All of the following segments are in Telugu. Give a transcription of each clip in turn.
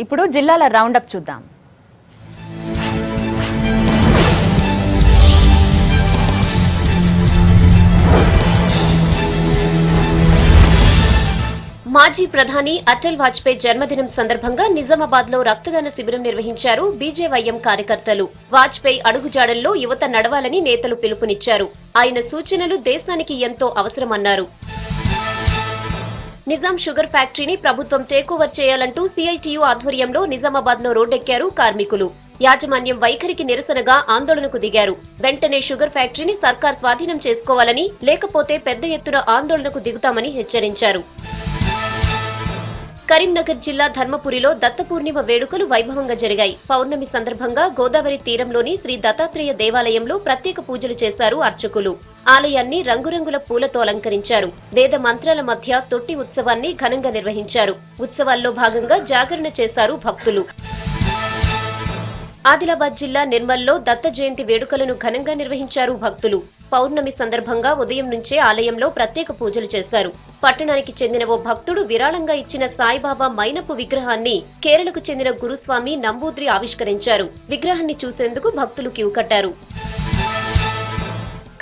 ఇప్పుడు జిల్లాల రౌండప్ చూద్దాం. మాజీ ప్రధాని అటల్ వాజ్పేయి జన్మదినం సందర్భంగా నిజామాబాద్ లో రక్తదాన శిబిరం నిర్వహించారు బీజేవైఎం కార్యకర్తలు. వాజ్పేయి అడుగుజాడల్లో యువత నడవాలని నేతలు పిలుపునిచ్చారు. ఆయన సూచనలు దేశానికి ఎంతో అవసరమన్నారు. నిజాం షుగర్ ఫ్యాక్టరీని ప్రభుత్వం టేకోవర్ చేయాలంటూ సిఐటియు ఆధ్వర్యంలో నిజామాబాద్ లో రోడ్డెక్కారు కార్మికులు. యాజమాన్యం వైఖరికి నిరసనగా ఆందోళనకు దిగారు. వెంటనే షుగర్ ఫ్యాక్టరీని సర్కార్ స్వాధీనం చేసుకోవాలని, లేకపోతే పెద్ద ఎత్తున ఆందోళనకు దిగుతామని హెచ్చరించారు. కరీంనగర్ జిల్లా ధర్మపురిలో దత్తపూర్ణిమ వేడుకలు వైభవంగా జరిగాయి. పౌర్ణమి సందర్భంగా గోదావరి తీరంలోని శ్రీ దత్తాత్రేయ దేవాలయంలో ప్రత్యేక పూజలు చేశారు అర్చకులు. ఆలయాన్ని రంగురంగుల పూలతో అలంకరించారు. వేద మంత్రాల మధ్య తొట్టి ఉత్సవాన్ని ఘనంగా నిర్వహించారు. ఉత్సవాల్లో భాగంగా జాగరణ చేశారు భక్తులు. ఆదిలాబాద్ జిల్లా నిర్మల్లో దత్త జయంతి వేడుకలను ఘనంగా నిర్వహించారు భక్తులు. పౌర్ణమి సందర్భంగా ఉదయం నుంచే ఆలయంలో ప్రత్యేక పూజలు చేశారు. పట్టణానికి చెందిన ఓ భక్తుడు విరాళంగా ఇచ్చిన సాయిబాబా మైనపు విగ్రహాన్ని కేరళకు చెందిన గురుస్వామి నంబూద్రి ఆవిష్కరించారు. విగ్రహాన్ని చూసేందుకు భక్తులు క్యూ కట్టారు.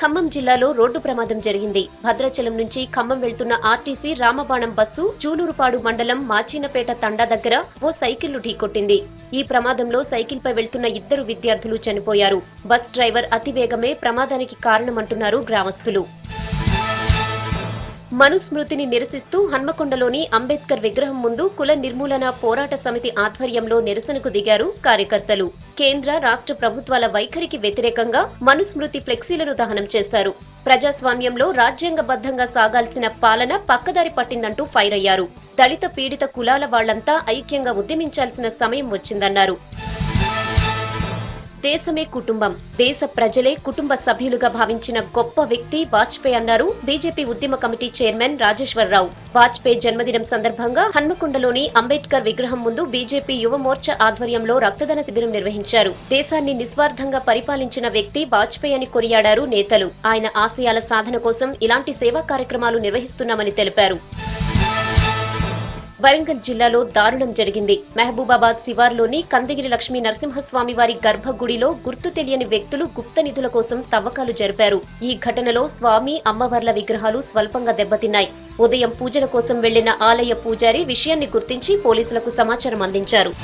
ఖమ్మం జిల్లాలో రోడ్డు ప్రమాదం జరిగింది. భద్రాచలం నుంచి ఖమ్మం వెళ్తున్న ఆర్టీసీ రామబాణం బస్సు జూలూరుపాడు మండలం మాచినపేట తండా దగ్గర ఓ సైకిల్ను ఢీకొట్టింది. ఈ ప్రమాదంలో సైకిల్పై వెళ్తున్న 2 విద్యార్థులు చనిపోయారు. బస్ డ్రైవర్ అతివేగమే ప్రమాదానికి కారణమంటున్నారు గ్రామస్తులు. మనుస్మృతిని నిరసిస్తూ హన్మకొండలోని అంబేద్కర్ విగ్రహం ముందు కుల నిర్మూలన పోరాట సమితి ఆధ్వర్యంలో నిరసనకు దిగారు కార్యకర్తలు. కేంద్ర, రాష్ట్ర ప్రభుత్వాల వైఖరికి వ్యతిరేకంగా మనుస్మృతి ఫ్లెక్సీలను దహనం చేశారు. ప్రజాస్వామ్యంలో రాజ్యాంగబద్ధంగా సాగాల్సిన పాలన పక్కదారి పట్టిందంటూ ఫైర్ అయ్యారు. దళిత పీడిత కులాల వాళ్లంతా ఐక్యంగా ఉద్యమించాల్సిన సమయం వచ్చిందన్నారు. దేశమే కుటుంబం, దేశ ప్రజలే కుటుంబ సభ్యులుగా భావించిన గొప్ప వ్యక్తి వాజ్పేయి అన్నారు బీజేపీ ఉద్యమ కమిటీ చైర్మన్ రాజేశ్వరరావు. వాజ్పేయి జన్మదినం సందర్భంగా హన్మకొండలోని అంబేద్కర్ విగ్రహం ముందు బీజేపీ యువ మోర్చా ఆధ్వర్యంలో రక్తదాన శిబిరం నిర్వహించారు. దేశాన్ని నిస్వార్థంగా పరిపాలించిన వ్యక్తి వాజ్పేయి అని కొనియాడారు నేతలు. ఆయన ఆశయాల సాధన కోసం ఇలాంటి సేవా కార్యక్రమాలు నిర్వహిస్తున్నామని తెలిపారు. వరంగల్ జిల్లాలో దారుణం జరిగింది. మహబూబాబాద్ శివార్లోని కందిగిరి లక్ష్మీ నరసింహస్వామి వారి గర్భగుడిలో గుర్తు తెలియని వ్యక్తులు గుప్త నిధుల కోసం తవ్వకాలు జరిపారు. ఈ ఘటనలో స్వామి, అమ్మవార్ల విగ్రహాలు స్వల్పంగా దెబ్బతిన్నాయి. ఉదయం పూజల కోసం వెళ్లిన ఆలయ పూజారి విషయాన్ని గుర్తించి పోలీసులకు సమాచారం అందించారు.